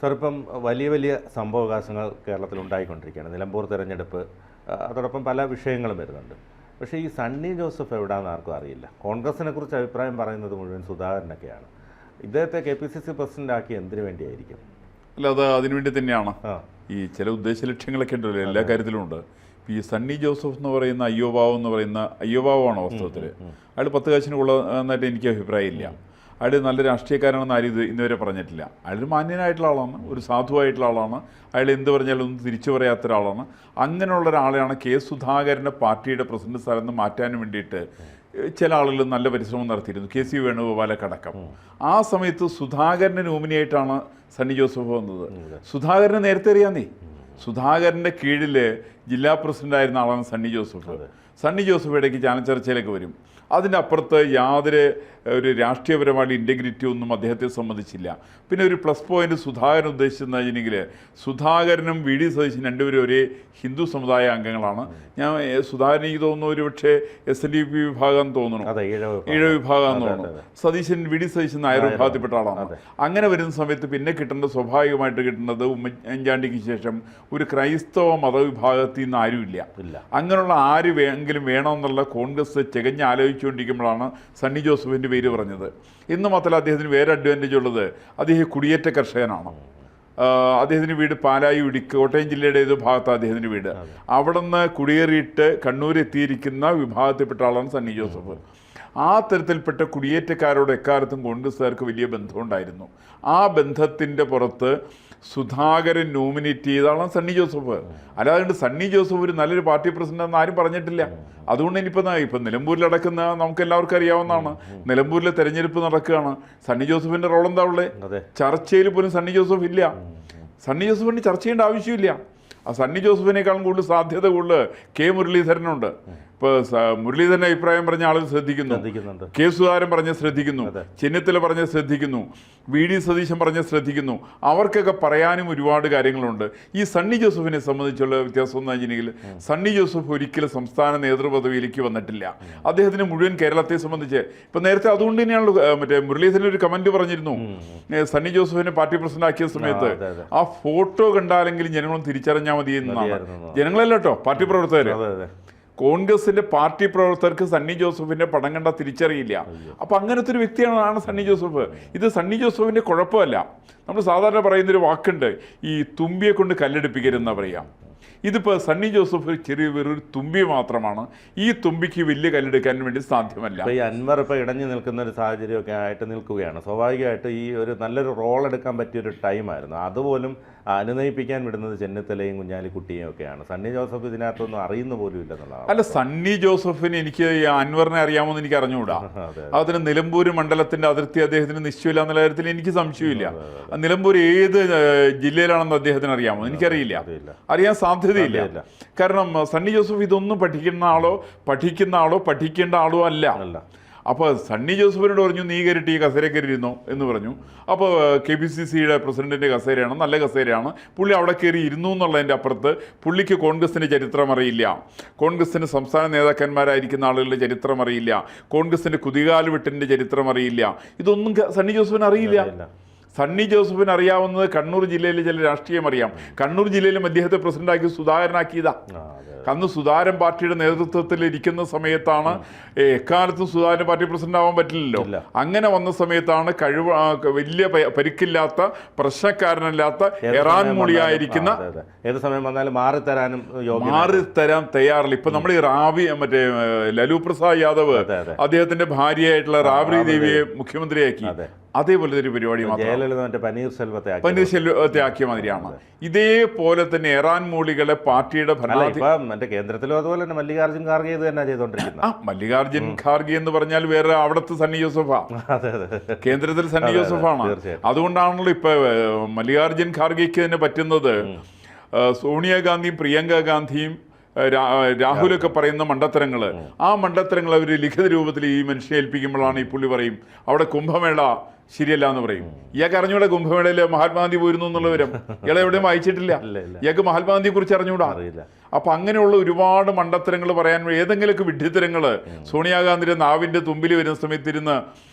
Sir, ഇപ്പം വലിയ വലിയ സംഭവവികാസങ്ങൾ കേരളത്തിൽ ഉണ്ടായിക്കൊണ്ടിരിക്കുകയാണ്. നിലമ്പൂർ തെരഞ്ഞെടുപ്പ്, അതോടൊപ്പം പല വിഷയങ്ങളും വരുന്നുണ്ട്. പക്ഷേ ഈ സണ്ണി ജോസഫ് എവിടെയാണെന്ന് ആർക്കും അറിയില്ല. കോൺഗ്രസിനെ കുറിച്ച് അഭിപ്രായം പറയുന്നത് മുഴുവൻ സുധാകരനൊക്കെയാണ്. ഇദ്ദേഹത്തെ KPCC പ്രസിഡന്റ് എന്തിനു വേണ്ടിയായിരിക്കും? അല്ല, അത് അതിനുവേണ്ടി തന്നെയാണ്. ഈ ചില ഉദ്ദേശ ലക്ഷ്യങ്ങളൊക്കെ ഉണ്ടല്ലോ, എല്ലാ കാര്യത്തിലും ഉണ്ട്. ഈ സണ്ണി ജോസഫ് എന്ന് പറയുന്ന അയ്യോബാവാണ് വാസ്തവത്തിൽ. അയാൾ 10 കാശിന് കൊള്ളുന്നതായിട്ട് എനിക്ക് അഭിപ്രായമില്ല. അയാൾ നല്ല രാഷ്ട്രീയക്കാരാണെന്ന് ആരും ഇന്നുവരെ പറഞ്ഞിട്ടില്ല. അയാൾ മാന്യനായിട്ടുള്ള ആളാണ്, ഒരു സാധുവായിട്ടുള്ള ആളാണ്. അയാൾ എന്ത് പറഞ്ഞാലും ഒന്നും തിരിച്ചു പറയാത്ത ഒരാളാണ്. അങ്ങനെയുള്ള ഒരാളെയാണ് സുധാകരൻ്റെ പാർട്ടിയുടെ പ്രസിഡന്റ് സ്ഥാനത്ത് നിന്ന് മാറ്റാൻ വേണ്ടിയിട്ട് ചില ആളുകൾ നല്ല പരിശ്രമം നടത്തിയിരുന്നു. KC വേണുഗോപാലക്കടക്കം. ആ സമയത്ത് സുധാകരൻ്റെ നോമിനിയായിട്ടാണ് സണ്ണി ജോസഫ് വന്നത്. സുധാകരനെ നേരത്തെ അറിയാന്നേ. സുധാകരൻ്റെ കീഴിൽ ജില്ലാ പ്രസിഡൻ്റായിരുന്ന ആളാണ് സണ്ണി ജോസഫ്. സണ്ണി ജോസഫ് ഇടയ്ക്ക് ചാനൽ ചർച്ചയിലേക്ക് വരും. അതിൻ്റെ അപ്പുറത്ത് യാതൊരു ഒരു രാഷ്ട്രീയപരമായിട്ട് ഇൻറ്റഗ്രിറ്റി ഒന്നും അദ്ദേഹത്തെ സംബന്ധിച്ചില്ല. പിന്നെ ഒരു പ്ലസ് പോയിന്റ് സുധാകരൻ ഉദ്ദേശിച്ചെന്ന് വെച്ചിട്ടുണ്ടെങ്കിൽ സുധാകരനും VD സതീശനും രണ്ടുപേരും ഒരേ ഹിന്ദു സമുദായ അംഗങ്ങളാണ്. ഞാൻ സുധാകരൻ എനിക്ക് തോന്നുന്നു ഒരു പക്ഷേ SNDP വിഭാഗം തോന്നുന്നു, ഈഴ വിഭാഗം തോന്നുന്നു. സതീശൻ VD സതീശൻ നായർ വിഭാഗത്തിൽപ്പെട്ട ആളാണ്. അങ്ങനെ വരുന്ന സമയത്ത് പിന്നെ കിട്ടേണ്ടത് സ്വാഭാവികമായിട്ട് കിട്ടുന്നത് ഉമ്മൻചാണ്ടിക്ക് ശേഷം ഒരു ക്രൈസ്തവ മതവിഭാഗത്തിൽ നിന്ന് ആരുമില്ല. അങ്ങനെയുള്ള എങ്കിലും വേണമെന്നുള്ള കോൺഗ്രസ് തികഞ്ഞ് ആലോചിച്ചുകൊണ്ടിരിക്കുമ്പോഴാണ് സണ്ണി ജോസഫിൻ്റെ പേര് പറഞ്ഞത്. എന്ന് മാത്രമല്ല, അദ്ദേഹത്തിന് വേറെ അഡ്വാൻറ്റേജ് ഉള്ളത് അദ്ദേഹം കുടിയേറ്റ കർഷകനാണ്. അദ്ദേഹത്തിൻ്റെ വീട് പാലായി കോട്ടയം ജില്ലയുടെ ഏതോ ഭാഗത്താണ് അദ്ദേഹത്തിൻ്റെ വീട്. അവിടെ നിന്ന് കുടിയേറിയിട്ട് കണ്ണൂർ എത്തിയിരിക്കുന്ന വിഭാഗത്തിൽപ്പെട്ട ആളാണ് സണ്ണി ജോസഫ്. ആ തരത്തിൽപ്പെട്ട കുടിയേറ്റക്കാരോട് എക്കാലത്തും കോൺഗ്രസ്സുകാർക്ക് വലിയ ബന്ധമുണ്ടായിരുന്നു. ആ ബന്ധത്തിൻ്റെ പുറത്ത് സുധാകരൻ നോമിനേറ്റ് ചെയ്താണ് സണ്ണി ജോസഫ്. അല്ലാതെ സണ്ണി ജോസഫ് ഒരു നല്ലൊരു പാർട്ടി പ്രസിഡന്റ് ആരും പറഞ്ഞിട്ടില്ല. അതുകൊണ്ട് ഇനിയിപ്പോൾ നിലമ്പൂരിൽ നടക്കുന്ന നമുക്ക് എല്ലാവർക്കും അറിയാവുന്നതാണ്. നിലമ്പൂരിലെ തെരഞ്ഞെടുപ്പ് നടക്കുകയാണ്. സണ്ണി ജോസഫിൻ്റെ റോൾ എന്താ ഉള്ളത്? ചർച്ചയിൽ പോലും സണ്ണി ജോസഫ് ഇല്ല. സണ്ണി ജോസഫിന് ചർച്ച ചെയ്യേണ്ട ആവശ്യമില്ല. ആ സണ്ണി ജോസഫിനേക്കാളും കൂടുതൽ സാധ്യത കൂടുതൽ മുരളീധരനുണ്ട്. ഇപ്പോൾ മുരളീധരൻ്റെ അഭിപ്രായം പറഞ്ഞ ആളുകൾ ശ്രദ്ധിക്കുന്നുണ്ട്. സുധാകരൻ പറഞ്ഞ് ശ്രദ്ധിക്കുന്നു, ചെന്നിത്തല പറഞ്ഞ് ശ്രദ്ധിക്കുന്നു, VD സതീശൻ പറഞ്ഞ് ശ്രദ്ധിക്കുന്നു. അവർക്കൊക്കെ പറയാനും ഒരുപാട് കാര്യങ്ങളുണ്ട്. ഈ സണ്ണി ജോസഫിനെ സംബന്ധിച്ചുള്ള വ്യത്യാസം എന്ന് വെച്ചിട്ടുണ്ടെങ്കിൽ സണ്ണി ജോസഫ് ഒരിക്കലും സംസ്ഥാന നേതൃപദവിയിലേക്ക് വന്നിട്ടില്ല. അദ്ദേഹത്തിന് മുഴുവൻ കേരളത്തെ സംബന്ധിച്ച് ഇപ്പം നേരത്തെ അതുകൊണ്ട് തന്നെയാണ് മുരളീധരൻ ഒരു കമന്റ് പറഞ്ഞിരുന്നു, സണ്ണി ജോസഫിനെ പാർട്ടി പ്രസിഡന്റ് ആക്കിയ സമയത്ത് ആ ഫോട്ടോ കണ്ടാലെങ്കിലും ജനങ്ങളും തിരിച്ചറിഞ്ഞാൽ മതി എന്നാണ്. ജനങ്ങളല്ല കേട്ടോ, പാർട്ടി പ്രവർത്തകർ. കോൺഗ്രസിന്റെ പാർട്ടി പ്രവർത്തകർക്ക് സണ്ണി ജോസഫിന്റെ പടം കണ്ടാൽ തിരിച്ചറിയില്ല. അപ്പൊ അങ്ങനത്തെ ഒരു വ്യക്തിയാണ് സണ്ണി ജോസഫ്. ഇത് സണ്ണി ജോസഫിന്റെ കുഴപ്പമല്ല. നമ്മൾ സാധാരണ പറയുന്നൊരു വാക്കുണ്ട്, ഈ തുമ്പിയെ കൊണ്ട് കല്ലെടുപ്പിക്കരുതെന്നാ പറയാം. ഇതിപ്പോൾ സണ്ണി ജോസഫ് വെറൊരു തുമ്പി മാത്രമാണ്. ഈ തുമ്പിക്ക് വലിയ കല്ലെടുക്കാൻ വേണ്ടി സാധ്യമല്ല. ഈ അൻവർ ഇപ്പോൾ ഇടഞ്ഞു നിൽക്കുന്ന ഒരു സാഹചര്യമൊക്കെ ആയിട്ട് നിൽക്കുകയാണ്. സ്വാഭാവികമായിട്ട് ഈ ഒരു നല്ലൊരു റോൾ എടുക്കാൻ പറ്റിയൊരു ടൈമായിരുന്നു. അതുപോലും അനുനയിപ്പിക്കാൻ വിടുന്നത് ചെന്നിത്തലയും കുഞ്ഞാലിക്കുട്ടിയും ഒക്കെയാണ്. സണ്ണി ജോസഫ് ഇതിനകത്തൊന്നും അറിയുന്ന പോലും ഇല്ലെന്നുള്ളതാണ്. അല്ല, സണ്ണി ജോസഫിന് എനിക്ക് അൻവറിനെ അറിയാമെന്ന് എനിക്ക് അറിഞ്ഞുകൂടാ. അതിന് നിലമ്പൂർ മണ്ഡലത്തിന്റെ അതിർത്തി അദ്ദേഹത്തിന് നിശ്ചയമില്ല എന്നുള്ള കാര്യത്തിൽ എനിക്ക് സംശയമില്ല. നിലമ്പൂർ ഏത് ജില്ലയിലാണെന്ന് അദ്ദേഹത്തിന് അറിയാമോ? എനിക്കറിയില്ല, അറിയാൻ സാധ്യതയില്ല. കാരണം സണ്ണി ജോസഫ് ഇതൊന്നും പഠിക്കേണ്ട ആളോ പഠിക്കേണ്ട ആളോ അല്ല. അപ്പോൾ സണ്ണി ജോസഫിനോട് പറഞ്ഞു, നീ കയറിയിട്ട് ഈ കസേര കയറിയിരുന്നോ എന്ന് പറഞ്ഞു. അപ്പോൾ KPCCയുടെ പ്രസിഡന്റിൻ്റെ കസേരയാണ്, നല്ല കസേരയാണ്. പുള്ളി അവിടെ കയറി ഇരുന്നു എന്നുള്ളതിൻ്റെ അപ്പുറത്ത് പുള്ളിക്ക് കോൺഗ്രസിൻ്റെ ചരിത്രം അറിയില്ല, കോൺഗ്രസിൻ്റെ സംസ്ഥാന നേതാക്കന്മാരായിരിക്കുന്ന ആളുകളുടെ ചരിത്രം അറിയില്ല, കോൺഗ്രസിൻ്റെ കുതികാലുവെട്ടിൻ്റെ ചരിത്രം അറിയില്ല. ഇതൊന്നും സണ്ണി ജോസഫിന് അറിയില്ല. സണ്ണി ജോസഫിന് അറിയാവുന്നത് കണ്ണൂർ ജില്ലയിലെ ചില രാഷ്ട്രീയം അറിയാം. കണ്ണൂർ ജില്ലയിലും അദ്ദേഹത്തെ പ്രസിഡന്റാക്കി സുധാകരനാക്കിയതാ. അന്ന് സുധാകരൻ പാർട്ടിയുടെ നേതൃത്വത്തിൽ ഇരിക്കുന്ന സമയത്താണ്, എക്കാലത്തും സുധാകരൻ പാർട്ടി പ്രസിഡന്റ് ആവാൻ പറ്റില്ലല്ലോ. അങ്ങനെ വന്ന സമയത്താണ് വലിയ പരിക്കില്ലാത്ത പ്രശ്നക്കാരനല്ലാത്ത എറാൻ മൂളിയായിരിക്കുന്ന മാറിത്തരാൻ തയ്യാറില്ല. ഇപ്പൊ നമ്മൾ ഈ ലലു പ്രസാദ് യാദവ് അദ്ദേഹത്തിന്റെ ഭാര്യയായിട്ടുള്ള റാബ്രി ദേവിയെ മുഖ്യമന്ത്രിയാക്കി. അതേപോലെ ഒരു പരിപാടി പനീർ സെൽവത്തെ ആക്കിയ മാതിരിയാണ്. ഇതേപോലെ തന്നെ എറാൻ മൂളികളെ പാർട്ടിയുടെ കേന്ദ്രത്തിലും അതുപോലെ തന്നെ മല്ലികാർജുൻ ഖാർഗെ ഇത് തന്നെ ചെയ്തോണ്ടിരിക്കുന്നത്. മല്ലികാർജുൻ ഖാർഗെ എന്ന് പറഞ്ഞാൽ വേറെ അവിടുത്തെ സണ്ണി ജോസഫാ, കേന്ദ്രത്തിൽ സണ്ണി ജോസഫാണ്. അതുകൊണ്ടാണല്ലോ ഇപ്പൊ മല്ലികാർജുൻ ഖാർഗെക്ക് തന്നെ പറ്റുന്നത് സോണിയാഗാന്ധിയും പ്രിയങ്ക ഗാന്ധിയും രാഹുലൊക്കെ പറയുന്ന മണ്ടത്തരങ്ങൾ, ആ മണ്ടത്തരങ്ങൾ അവർ ലിഖിത രൂപത്തിൽ ഈ മനുഷ്യനെ ഏൽപ്പിക്കുമ്പോഴാണ് ഈ പുള്ളി പറയും അവിടെ കുംഭമേള ശരിയല്ല എന്ന് പറയും. ഇയാൾക്ക് അറിഞ്ഞൂടാ കുംഭമേളയിൽ മഹാത്മാഗാന്ധി പോയിരുന്നു എന്നുള്ള വിവരം ഇയാളെ എവിടെയും വായിച്ചിട്ടില്ല. ഇയാൾക്ക് മഹാത്മാഗാന്ധിയെ കുറിച്ച് അറിഞ്ഞൂടാ. അപ്പൊ അങ്ങനെയുള്ള ഒരുപാട് മണ്ടത്തരങ്ങൾ പറയാൻ, ഏതെങ്കിലുമൊക്കെ വിഡ്ഢിത്തരങ്ങൾ സോണിയാഗാന്ധിയുടെ നാവിന്റെ തുമ്പിൽ വരുന്ന സമയത്തിരുന്ന്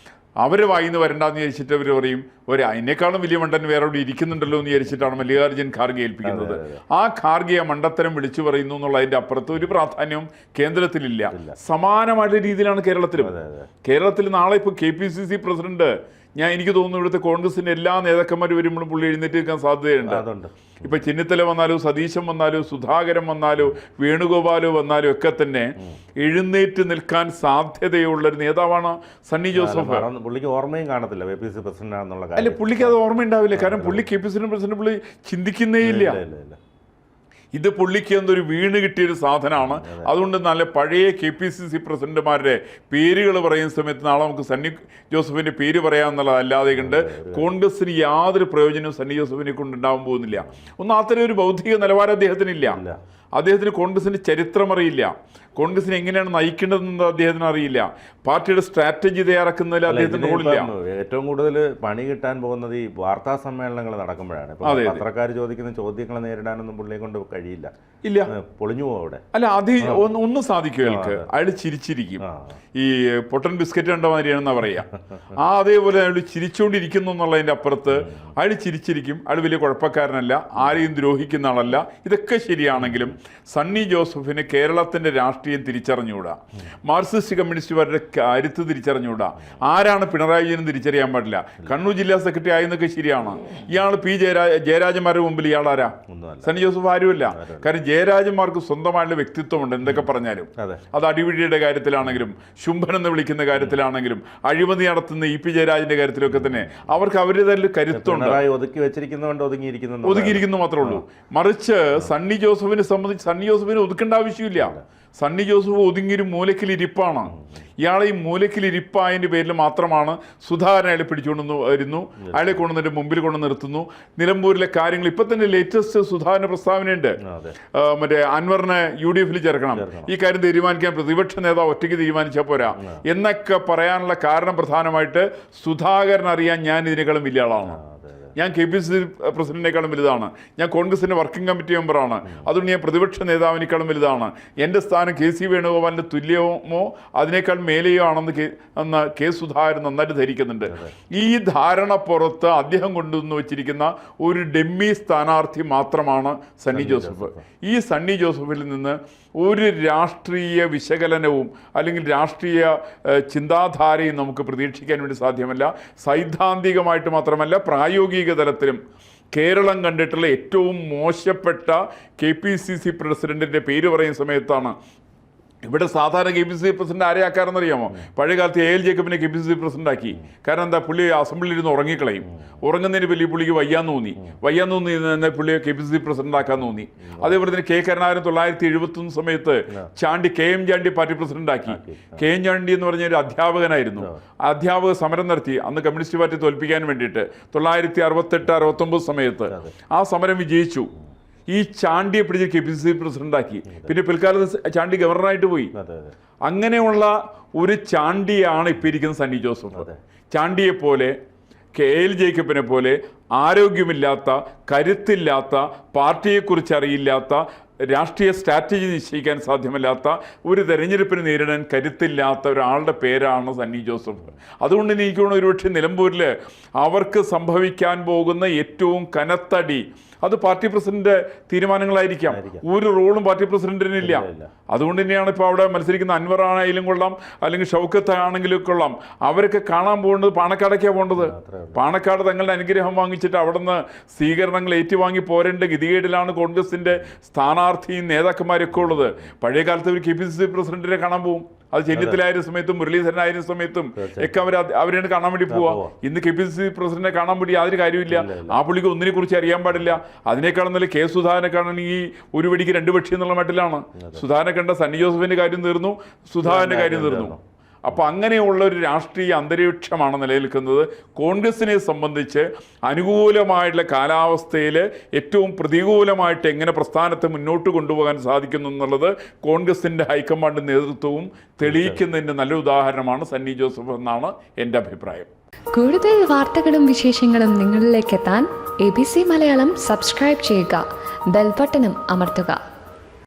അവരെ വായിന്ന് വരണ്ടെന്ന് വിചാരിച്ചിട്ട് അവർ പറയും അതിനേക്കാളും വലിയ മണ്ടൻ വേറെ അവിടെ ഇരിക്കുന്നുണ്ടല്ലോ എന്ന് വിചാരിച്ചിട്ടാണ് മല്ലികാർജ്ജുൻ ഖാർഗെ ഏൽപ്പിക്കുന്നത്. ആ ഖാർഗെയെ മണ്ടത്തരം വിളിച്ചു പറയുന്നു എന്നുള്ളതിൻ്റെ അപ്പുറത്ത് ഒരു പ്രാധാന്യവും കേന്ദ്രത്തിലില്ല. സമാനമായിട്ടുള്ള രീതിയിലാണ് കേരളത്തിലും. കേരളത്തിൽ നാളെ ഇപ്പോൾ KPCC പ്രസിഡന്റ് എനിക്ക് തോന്നുന്നു ഇവിടുത്തെ കോൺഗ്രസിന്റെ എല്ലാ നേതാക്കന്മാർ വരുമ്പോഴും പുള്ളി എഴുന്നേറ്റ് നിൽക്കാൻ സാധ്യതയുണ്ട്. ഇപ്പൊ ചെന്നിത്തല വന്നാലോ, സതീശൻ വന്നാലോ, സുധാകരൻ വന്നാലോ, വേണുഗോപാലോ വന്നാലോ ഒക്കെ തന്നെ എഴുന്നേറ്റ് നിൽക്കാൻ സാധ്യതയുള്ള ഒരു നേതാവാണ് സണ്ണി ജോസഫ്. പുള്ളിക്ക് ഓർമ്മയും കാണത്തില്ല KPCC പ്രസിഡന്റ് ആണെന്നുള്ള കാര്യം. അല്ല, പുള്ളിക്ക് അത് ഓർമ്മയുണ്ടാവില്ല. കാരണം പുള്ളി KPCC പ്രസിഡന്റ് പുള്ളി ചിന്തിക്കുന്നേ ഇല്ല. ഇത് പുള്ളിക്ക് എന്തൊരു വീണ് കിട്ടിയൊരു സാധനമാണ്. അതുകൊണ്ട് നല്ല പഴയ KPCC പ്രസിഡന്റുമാരുടെ പേരുകൾ പറയുന്ന സമയത്ത് നാളെ നമുക്ക് സണ്ണി ജോസഫിന്റെ പേര് പറയാമെന്നുള്ളതല്ലാതെ കണ്ട് കോൺഗ്രസിന് യാതൊരു പ്രയോജനവും സണ്ണി ജോസഫിനെ കൊണ്ടുണ്ടാവാൻ പോകുന്നില്ല. അത്തരം ഒരു ബൗദ്ധിക നിലവാരം അദ്ദേഹത്തിനില്ല. അദ്ദേഹത്തിന് കോൺഗ്രസിന്റെ ചരിത്രം അറിയില്ല. കോൺഗ്രസിനെ എങ്ങനെയാണ് നയിക്കേണ്ടതെന്ന് അദ്ദേഹത്തിന് അറിയില്ല. പാർട്ടിയുടെ സ്ട്രാറ്റജി തയ്യാറാക്കുന്നതിൽ അദ്ദേഹത്തിന് റോളില്ല. ഏറ്റവും കൂടുതൽ പണി കിട്ടാൻ പോകുന്നത് ഈ വാർത്താ സമ്മേളനങ്ങൾ നടക്കുമ്പോഴാണ്. പത്രക്കാർ ചോദിക്കുന്ന ചോദ്യങ്ങൾ നേരിടാനൊന്നും പുള്ളിയെ കൊണ്ട് കഴിയില്ല. ഇല്ല, പൊളിഞ്ഞു പോകും അവിടെ. അല്ല, അത് ഒന്നും സാധിക്കും അയാൾക്ക്. അയാൾ ചിരിച്ചിരിക്കും. ഈ പൊട്ടൻ ബിസ്ക്കറ്റ് കണ്ട മാതിരിയാണെന്നാ പറയാ. അതേപോലെ അയാൾ ചിരിച്ചുകൊണ്ടിരിക്കുന്നു എന്നുള്ളതിന്റെ അപ്പുറത്ത് അയാൾ ചിരിച്ചിരിക്കും. അയാൾ വലിയ കുഴപ്പക്കാരനല്ല, ആരെയും ദ്രോഹിക്കുന്ന ആളല്ല. ഇതൊക്കെ ശരിയാണെങ്കിലും സണ്ണി ജോസഫിന് കേരളത്തിന്റെ രാഷ്ട്രീയം തിരിച്ചറിഞ്ഞുകൂടാ. മാർക്സിസ്റ്റ് കമ്മ്യൂണിസ്റ്റുകാരുടെ കരുത്ത് തിരിച്ചറിഞ്ഞുകൂടാ. ആരാണ് പിണറായി വിജയൻ തിരിച്ചറിയാൻ പാടില്ല. കണ്ണൂർ ജില്ലാ സെക്രട്ടറി ആയെന്നൊക്കെ ശരിയാണ്. ഇയാൾ ജയരാജന്മാരുടെ മുമ്പിൽ ഇയാളാരാ? സണ്ണി ജോസഫ് ആരുമല്ല. കാരണം ജയരാജന്മാർക്ക് സ്വന്തമായിട്ടുള്ള വ്യക്തിത്വമുണ്ട്. എന്തൊക്കെ പറഞ്ഞാലും അത് അടിപിടിയുടെ കാര്യത്തിലാണെങ്കിലും, ശുംഭൻ എന്ന് വിളിക്കുന്ന കാര്യത്തിലാണെങ്കിലും, അഴിമതി നടത്തുന്ന EP ജയരാജന്റെ കാര്യത്തിലൊക്കെ തന്നെ അവർക്ക് അവരുടേതായ കരുത്തുണ്ട്. ഒതുങ്ങിയിരിക്കുന്നു മാത്രമേ ഉള്ളൂ. മറിച്ച് സണ്ണി ജോസഫിനെ സംബന്ധിച്ച് സണ്ണി ജോസഫിനെ ഒതുക്കേണ്ട ആവശ്യമില്ല. സണ്ണി ജോസഫ് ഒതുങ്ങിയൊരു മൂലക്കിലിരിപ്പാണ്. ഇയാളെ ഈ മൂലക്കിലിരിപ്പായതിൻ്റെ പേരിൽ മാത്രമാണ് സുധാകരൻ അയാളെ പിടിച്ചുകൊണ്ടു വരുന്നു, അയാളെ കൊണ്ടുവന്നിട്ട് മുമ്പിൽ കൊണ്ട് നിർത്തുന്നു. നിലമ്പൂരിലെ കാര്യങ്ങൾ ഇപ്പം തന്നെ ലേറ്റസ്റ്റ് സുധാകരൻ്റെ പ്രസ്താവനയുണ്ട്. മറ്റേ അൻവറിനെ UDF ചേർക്കണം, ഈ കാര്യം തീരുമാനിക്കാൻ പ്രതിപക്ഷ നേതാവ് ഒറ്റയ്ക്ക് തീരുമാനിച്ചാൽ പോരാ എന്നൊക്കെ പറയാനുള്ള കാരണം പ്രധാനമായിട്ട് സുധാകരൻ അറിയാൻ ഞാൻ ഇതിനേക്കാളും വലിയ ആളാണ്. ഞാൻ KPCC പ്രസിഡന്റിനേക്കാളും വലുതാണ്. ഞാൻ കോൺഗ്രസിന്റെ വർക്കിംഗ് കമ്മിറ്റി മെമ്പറാണ്. അതുകൊണ്ട് ഞാൻ പ്രതിപക്ഷ നേതാവിനേക്കാളും വലുതാണ്. എൻ്റെ സ്ഥാനം KC വേണുഗോപാലിന്റെ തുല്യമോ അതിനേക്കാൾ മേലെയോ ആണെന്ന് K സുധാകരൻ നന്നായിട്ട് ധരിക്കുന്നുണ്ട്. ഈ ധാരണ പുറത്ത് അദ്ദേഹം കൊണ്ടുവന്ന് വെച്ചിരിക്കുന്ന ഒരു ഡെമ്മി സ്ഥാനാർത്ഥി മാത്രമാണ് സണ്ണി ജോസഫ്. ഈ സണ്ണി ജോസഫിൽ നിന്ന് ഒരു രാഷ്ട്രീയ വിശകലനവും അല്ലെങ്കിൽ രാഷ്ട്രീയ ചിന്താധാരയും നമുക്ക് പ്രതീക്ഷിക്കാൻ വേണ്ടി സാധ്യമല്ല. സൈദ്ധാന്തികമായിട്ട് മാത്രമല്ല, പ്രായോഗിക തലത്തിലും കേരളം കണ്ടിട്ടുള്ള ഏറ്റവും മോശപ്പെട്ട KPCC പ്രസിഡന്റിൻ്റെ പേര് പറയുന്ന സമയത്താണ്. ഇവിടെ സാധാരണ KPCC പ്രസിഡന്റ് ആരെ ആക്കാരെന്നറിയാമോ? പഴയ കാലത്ത് AL ജേക്കബിനെ KPCC പ്രസിഡന്റ് ആക്കി. കാരണം എന്താ, പുള്ളി അസംബ്ലിയിൽ ഇരുന്ന് ഉറങ്ങിക്കളയും. ഉറങ്ങുന്നതിന് വലിയ പുള്ളിക്ക് വയ്യാന്ന് തോന്നി പുള്ളിയെ KPCC പ്രസിഡന്റ് ആക്കാൻ തോന്നി. അതേപോലെ തന്നെ K കരുണാകരൻ 1971 സമയത്ത് KM ചാണ്ടി പാർട്ടി പ്രസിഡന്റ് ആക്കി. KM ചാണ്ടി എന്ന് പറഞ്ഞ ഒരു അധ്യാപകനായിരുന്നു. അധ്യാപക സമരം നടത്തി അന്ന് കമ്മ്യൂണിസ്റ്റ് പാർട്ടി തോൽപ്പിക്കാൻ വേണ്ടിയിട്ട് 1968-69 സമയത്ത്. ആ സമരം വിജയിച്ചു. ഈ ചാണ്ടിയെ പിടിച്ച് KPCC പ്രസിഡന്റാക്കി. പിന്നെ പിൽക്കാലത്ത് ചാണ്ടി ഗവർണറായിട്ട് പോയി. അങ്ങനെയുള്ള ഒരു ചാണ്ടിയാണ് ഇപ്പം ഇരിക്കുന്ന സണ്ണി ജോസഫ്. ചാണ്ടിയെ പോലെ KL ജേക്കബിനെ പോലെ ആരോഗ്യമില്ലാത്ത, കരുത്തില്ലാത്ത, പാർട്ടിയെക്കുറിച്ച് അറിയില്ലാത്ത, രാഷ്ട്രീയ സ്ട്രാറ്റജി നിശ്ചയിക്കാൻ സാധ്യമല്ലാത്ത, ഒരു തെരഞ്ഞെടുപ്പിന് നേരിടാൻ കരുത്തില്ലാത്ത ഒരാളുടെ പേരാണ് സണ്ണി ജോസഫ്. അതുകൊണ്ട് എനിക്ക് തോന്നുന്നു ഒരുപക്ഷെ നിലമ്പൂരിൽ അവർക്ക് സംഭവിക്കാൻ പോകുന്ന ഏറ്റവും കനത്തടി അത് പാർട്ടി പ്രസിഡന്റ് തീരുമാനങ്ങളായിരിക്കാം. ഒരു റോളും പാർട്ടി പ്രസിഡന്റിനില്ല. അതുകൊണ്ട് തന്നെയാണ് ഇപ്പോൾ അവിടെ മത്സരിക്കുന്ന അൻവർ ആണെങ്കിലും കൊള്ളാം, അല്ലെങ്കിൽ ഷൗക്കത്ത് ആണെങ്കിലും കൊള്ളാം, അവരൊക്കെ കാണാൻ പോകുന്നത് പാണക്കാടേക്കാണ് പോകേണ്ടത്. പാണക്കാട് തങ്ങളുടെ അനുഗ്രഹം വാങ്ങിച്ചിട്ട് അവിടെ നിന്ന് സ്വീകരണങ്ങൾ ഏറ്റുവാങ്ങി പോരേണ്ട ഗതികേടിലാണ് കോൺഗ്രസിന്റെ സ്ഥാനാർത്ഥിയും നേതാക്കന്മാരൊക്കെ ഉള്ളത്. പഴയ കാലത്ത് ഒരു KPCC പ്രസിഡന്റിനെ കാണാൻ പോകും. അത് ചെന്നിത്തലായിരുന്ന സമയത്തും മുരളീധരനായിരുന്ന സമയത്തും ഒക്കെ അവരെയാണ് കാണാൻ വേണ്ടി പോവുക. ഇന്ന് KPCC പ്രസിഡന്റിനെ കാണാൻ വേണ്ടി യാതൊരു കാര്യമില്ല. ആ പുള്ളിക്ക് ഒന്നിനെ കുറിച്ച് അറിയാൻ പാടില്ല. അതിനേക്കാളും നല്ല K സുധാകരനെ കാണണമെങ്കിൽ ഒരു വെടിക്ക് രണ്ട് പക്ഷി എന്നുള്ള മട്ടിലാണ്. സുധാകരനെ കണ്ട സണ്ണി ജോസഫിന്റെ കാര്യം തീർന്നു, സുധാകരന്റെ കാര്യം തീർന്നു. അപ്പോൾ അങ്ങനെയുള്ള ഒരു രാഷ്ട്രീയ അന്തരീക്ഷമാണ് നിലനിൽക്കുന്നത്. കോൺഗ്രസിനെ സംബന്ധിച്ച് അനുകൂലമായിട്ടുള്ള കാലാവസ്ഥയിൽ ഏറ്റവും പ്രതികൂലമായിട്ട് എങ്ങനെ പ്രസ്ഥാനത്തെ മുന്നോട്ട് കൊണ്ടുപോകാൻ സാധിക്കുന്നു എന്നുള്ളത് കോൺഗ്രസിൻ്റെ ഹൈക്കമാൻഡ് നേതൃത്വവും തെളിയിക്കുന്നതിൻ്റെ നല്ല ഉദാഹരണമാണ് സണ്ണി ജോസഫ് എന്നാണ് എൻ്റെ അഭിപ്രായം. കൂടുതൽ വാർത്തകളും വിശേഷങ്ങളും നിങ്ങളിലേക്ക് എത്താൻ ABC മലയാളം സബ്സ്ക്രൈബ് ചെയ്യുക, ബെൽ ബട്ടണും അമർത്തുക.